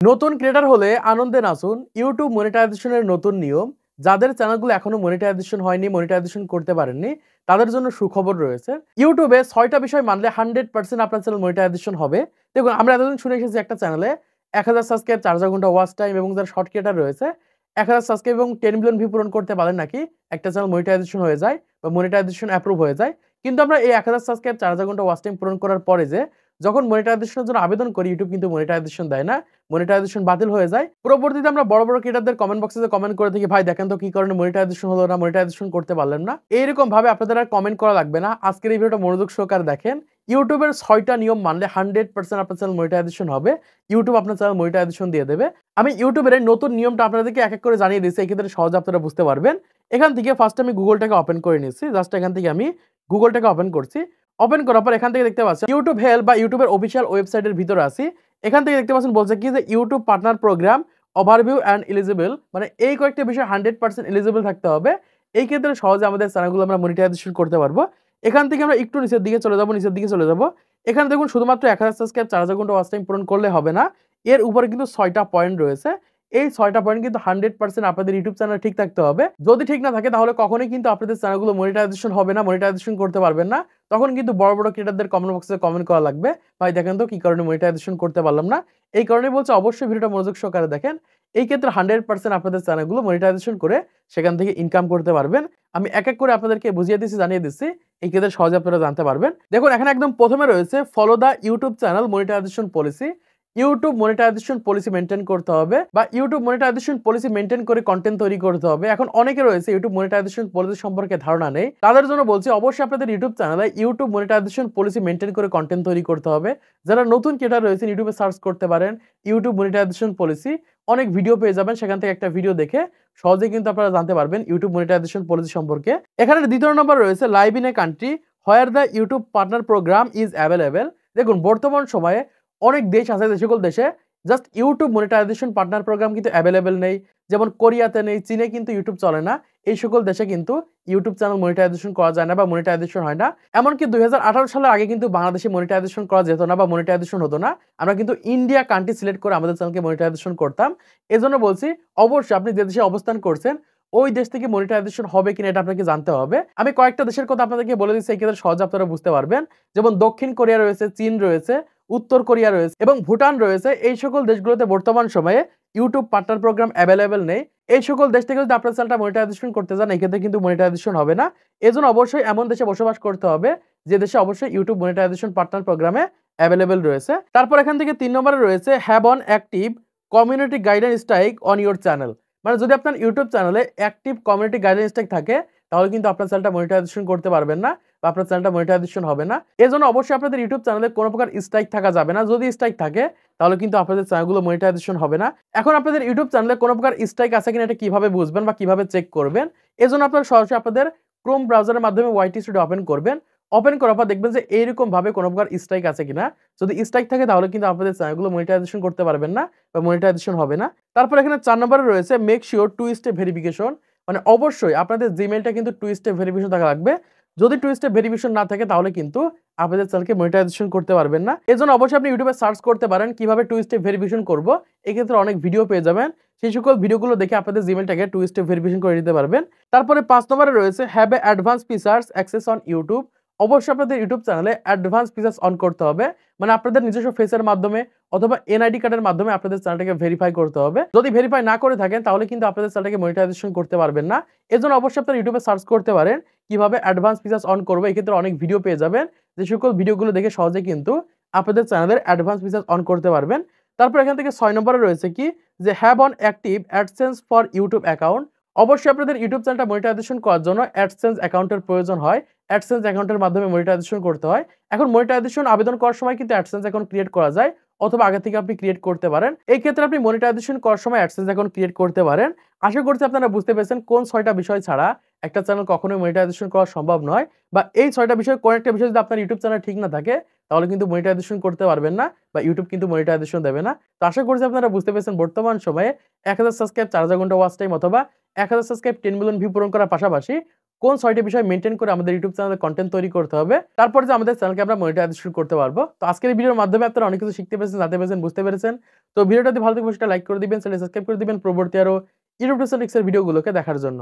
নতুন ক্রিয়েটর হলে আনন্দে নাচুন। ইউটিউব মনিটাইজেশনের নতুন নিয়ম। যাদের চ্যানেলগুলো এখনো মনিটাইজেশন হয়নি, মনিটাইজেশন করতে পারেননি, তাদের জন্য সুখবর রয়েছে। ইউটিউবে ৬টা বিষয় মানলে 100% আপনার চ্যানেল মনিটাইজেশন হবে। দেখুন, আমরা এতদিন শুনে এসেছি একটা চ্যানেলে ১০০০ সাবস্ক্রাইব, ৪০০ ঘন্টা ওয়াচ টাইম এবং যারা শর্ট ক্রিয়েটর রয়েছে ১০০০ সাবস্ক্রাইব এবং 10 মিলিয়ন ভিউ পূরণ করতে পারলে নাকি একটা চ্যানেল মনিটাইজেশন হয়ে যায় বা মনিটাইজেশন অ্যাপ্রুভ হয়ে যায়। কিন্তু আমরা এই ১০০০ সাবস্ক্রাইব, ৪০০০ ঘন্টা ওয়াচ টাইম পূরণ করার পরে যে যখন মনিটাইজেশনের জন্য আবেদন করি, ইউটিউব কিন্তু মনিটাইজেশন দেয় না। মনিটাইজেশন বাতিল হয়ে যায়। পরবর্তীতে আমরা বড় বড় ক্রিয়েটরদের কমেন্ট বক্সে কমেন্ট করে থাকি, ভাই দেখেন তো কি কারণে মনিটাইজেশন হলো না, মনিটাইজেশন করতে পারলেন না। এইরকম ভাবে আপনাদের আর কমেন্ট করা লাগবে না। আজকের এই ভিডিওটা মনোযোগ সহকারে দেখেন। ইউটিউবের ৬টা নিয়ম মানলে 100% আপনার চ্যানেল মনিটাইজেশন হবে। ইউটিউব আপনার চ্যানেল মনিটাইজেশন দিয়ে দেবে। আমি ইউটিউবের এই নতুন নিয়মটা আপনাদেরকে এক এক করে জানিয়ে দিচ্ছি, এই ক্ষেত্রে সহজে আপনারা বুঝতে পারবেন। এখান থেকে ফার্স্ট আমি গুগলটাকে ওপেন করে নিচ্ছি। জাস্ট এখান থেকে আমি গুগলটাকে ওপেন করছি। ওপেন করার পর এখান থেকে দেখতে পাচ্ছেন ইউটিউব হেল্প বা ইউটিউবের অফিসিয়াল ওয়েবসাইটের ভিতরে আছি। এখান থেকে দেখতে পাচ্ছেন বলছে কি যে YouTube partner program overview and eligible, মানে এই কয়েকটা বিষয় 100% এলিজিবল থাকতে হবে। এই ক্ষেত্রে সহজে আমাদের চ্যানেলগুলো আমরা মনিটাইজেশন করতে পারবো। এখান থেকে আমরা একটু নিচের দিকে চলে যাব। এখানে দেখুন শুধুমাত্র ১০০০ সাবস্ক্রাইব, ৪০০০ ঘন্টা ওয়াচ টাইম পূরণ করলে হবে না। এর উপরে কিন্তু ৬টা পয়েন্ট রয়েছে। এই ৬টা পয়েন্ট কিন্তু 100% আপনাদের ইউটিউব চ্যানেল ঠিক থাকতে হবে। যদি ঠিক না থাকে তাহলে কখনোই কিন্তু আপনাদের চ্যানেলগুলো মনিটাইজেশন হবে না, মনিটাইজেশন করতে পারবেন না। তখন কিন্তু বড় বড় ক্রিয়েটরদের কমেন্ট বক্সে কমেন্ট করা লাগবে, ভাই দেখেন তো কি কারণে মনিটাইজেশন করতে পারলাম না। এই কারণেই বলছে অবশ্যই ভিডিওটা মনোযোগ সহকারে দেখেন। এই ক্ষেত্রে 100% আপনাদের চ্যানেলগুলো মনিটাইজেশন করে সেখান থেকে ইনকাম করতে পারবেন। আমি এক এক করে আপনাদেরকে বুঝিয়ে দিচ্ছি, জানিয়ে দিচ্ছি। এই ক্ষেত্রে সহজে আপনারা জানতে পারবেন। দেখুন, এখানে একদম প্রথমে রয়েছে follow the YouTube channel monetisation policy. YouTube monetisation policy maintain করতে হবে বা ইউটিউব মনিটাইজেশন পলিসি মেইনটেইন করে কন্টেন্ট তৈরি করতে হবে। এখন অনেকে রয়েছে ইউটিউব মনিটাইজেশন পলিসি সম্পর্কে ধারণা নেই। তাদের জন্য বলছি অবশ্যই আপনাদের ইউটিউব চ্যানেলে ইউটিউব মনিটাইজেশন পলিসি মেইনটেইন করে কন্টেন্ট তৈরি করতে হবে। যারা নতুন ক্রিয়েটর রয়েছেন ইউটিউবে সার্চ করতে পারেন ইউটিউব মনিটাইজেশন পলিসি। অনেক ভিডিও পেয়ে যাবেন, সেখান থেকে একটা ভিডিও দেখে সহজেই কিন্তু আপনারা জানতে পারবেন ইউটিউব মনিটাইজেশন পলিসি সম্পর্কে। এখানে দ্বিতীয় নম্বর রয়েছে live in a country where the YouTube partner program is available. দেখুন, বর্তমান সময়ে অনেক দেশ আছে, যে সকল দেশে just YouTube monetisation partner program কিন্তু অ্যাভেলেবেল নেই। যেমন কোরিয়াতে নেই, চীনে কিন্তু ইউটিউব চলে না। এই সকল দেশে কিন্তু ইউটিউব চ্যানেল মনিটাইজেশন করা যায় না বা মনিটাইজেশন হয় না। এমনকি ২০১৮ সালের আগে কিন্তু বাংলাদেশে মনিটাইজেশন করা যেত না বা মনিটাইজেশন হতো না। আমরা কিন্তু ইন্ডিয়া কান্ট্রি সিলেক্ট করে আমাদের চ্যানেলকে মনিটাইজেশন করতাম। এজন্য বলছি অবশ্যই আপনি যে দেশে অবস্থান করছেন ওই দেশ থেকে মনিটাইজেশন হবে কিনা এটা আপনাকে জানতে হবে। আমি কয়েকটা দেশের কথা আপনাদেরকে বলে দিচ্ছি, এই ক্ষেত্রে সহজে আপনারা বুঝতে পারবেন। যেমন দক্ষিণ কোরিয়া রয়েছে, চীন রয়েছে, উত্তর কোরিয়া রয়েছে এবং ভুটান রয়েছে। এই সকল দেশগুলোতে বর্তমান সময়ে ইউটিউব পার্টনার প্রোগ্রাম অ্যাভেলেবেল নেই। এই সকল দেশ থেকে যদি আপনার চ্যানেলটা মনিটাইজেশন করতে চান, এক্ষেত্রে কিন্তু মনিটাইজেশন হবে না। এজন্য অবশ্যই এমন দেশে বসবাস করতে হবে যে দেশে অবশ্যই ইউটিউব মনিটাইজেশন পার্টনার প্রোগ্রামে অ্যাভেলেবেল রয়েছে। তারপর এখান থেকে ৩ নম্বরে রয়েছে have on active community guideline strike on your channel. মানে যদি আপনার ইউটিউব চ্যানেলে অ্যাক্টিভ কমিউনিটি গাইডলাইন স্ট্রাইক থাকে তাহলে কিন্তু আপনার চ্যানেলটা মনিটাইজেশন করতে পারবেন না বা আপনার চ্যানেলটা মনিটাইজেশন হবে না। এজন্য অবশ্যই আপনাদের ইউটিউব চ্যানেলে কোনো প্রকার স্ট্রাইক থাকা যাবে না। যদি স্ট্রাইক থাকে তাহলে কিন্তু আপনাদের চ্যানেলগুলো মনিটাইজেশন হবে না। এখন আপনাদের ইউটিউব চ্যানেলে কোনো প্রকার স্ট্রাইক আছে কিনা এটা কিভাবে বুঝবেন বা কিভাবে চেক করবেন? এজন্য আপনারা সরাসরি আপনাদের ক্রোম ব্রাউজারের মাধ্যমে ওয়াইটি স্টুডিও ওপেন করবেন। ওপেন করার পর দেখবেন যে এইরকম ভাবে কোনো প্রকার স্ট্রাইক আছে কিনা। যদি স্ট্রাইক থাকে তাহলে কিন্তু আপনাদের চ্যানেলগুলো মনিটাইজেশন করতে পারবেন না বা মনিটাইজেশন হবে না। তারপর এখানে ৪ নম্বরে রয়েছে মেক সিওর 2 স্টেপ ভেরিফিকেশন। মানে অবশ্যই আপনাদের জিমেইলটা কিন্তু 2 স্টেপ ভেরিফিকেশন থাকা লাগবে। যদি 2 স্টেপ ভেরিফিকেশন না থাকে তাহলে কিন্তু আপনাদের চ্যানেলকে মনিটাইজেশন করতে পারবেন না। এজন্য অবশ্যই আপনি ইউটিউবে সার্চ করতে পারেন কিভাবে 2 স্টেপ ভেরিফিকেশন করব। এক্ষেত্রে অনেক ভিডিও পেয়ে যাবেন। সেই সকল ভিডিওগুলো দেখে আপনাদের জিমেইলটাকে 2 স্টেপ ভেরিফিকেশন করে নিতে পারবেন। তারপরে ৫ নম্বরে রয়েছে have a advance features access on YouTube. অবশ্যই আপনাদের ইউটিউব চ্যানেলে অ্যাডভান্স ফিচারস অন করতে হবে। মানে আপনাদের নিজস্ব ফেসের মাধ্যমে অথবা এনআইডি কার্ডের মাধ্যমে আপনাদের চ্যানেলটাকে ভেরিফাই করতে হবে। যদি ভেরিফাই না করে থাকেন তাহলে কিন্তু আপনাদের চ্যানেলটাকে মনিটাইজেশন করতে পারবেন না। এজন্য অবশ্যই আপনারা ইউটিউবে সার্চ করতে পারেন কিভাবে অ্যাডভান্স ফিচারস অন করব। এক্ষেত্রে অনেক ভিডিও পেয়ে যাবেন, যে সকল ভিডিওগুলো দেখে সহজে কিন্তু আপনাদের চ্যানেলের অ্যাডভান্স ফিচারস অন করতে পারবেন। তারপর এখান থেকে ৬ নম্বরে রয়েছে কি যে have on active AdSense for YouTube account. অবশ্যই আপনাদের ইউটিউব চ্যানেলটা মনিটাইজেশন করার জন্য অ্যাডসেন্স অ্যাকাউন্টের প্রয়োজন হয়। অ্যাডসেন্স অ্যাকাউন্টের মাধ্যমে মনিটাইজেশন করতে হয়। এখন মনিটাইজেশন আবেদন করার সময় কিন্তু অ্যাডসেন্স অ্যাকাউন্ট ক্রিয়েট করা যায় অথবা আগে থেকে আপনি ক্রিয়েট করতে পারেন। এই ক্ষেত্রে আপনি মনিটাইজেশন করার সময় অ্যাডসেন্স অ্যাকাউন্ট ক্রিয়েট করতে পারেন। আশা করছি আপনারা বুঝতে পেরেছেন কোন ৬টা বিষয় ছাড়া একটা চ্যানেল কখনোই মনিটাইজেশন করা সম্ভব নয়, বা এই ৬টা বিষয় কোন একটা বিষয় যদি আপনার ইউটিউব চ্যানেল ঠিক না থাকে তাহলে কিন্তু মনিটাইজেশন করতে পারবেন না বা ইউটিউব কিন্তু মনিটাইজেশন দেবে না। তো আশা করছি আপনারা বুঝতে পেরেছেন বর্তমান সময়ে ১০০০ সাবস্ক্রাইব, ৪০০০ ঘন্টা ওয়াচ টাইম অথবা ১০০০ সাবস্ক্রাইব, 10 মিলিয়ন ভিউ পূরণ করার পাশাপাশি কোন ৬টি বিষয় মেইনটেইন করে আমাদের YouTube চ্যানেলে কনটেন্ট তৈরি করতে হবে। তারপর যে আমাদের চ্যানেলকে আমরা মনিটাইজেশন করতে পারবো। তো আজকের এই ভিডিওর মাধ্যমে আপনারা অনেক কিছু শিখতে পেরেছেন, জানতে পেরেছেন, বুঝতে পেরেছেন। তো ভিডিওটা যদি ভালো লাগে অবশ্যই লাইক করে দিবেন, চ্যানেল সাবস্ক্রাইব করে দিবেন পরবর্তী আরো ইউটিউব টিপস এর ভিডিওগুলোকে দেখার জন্য।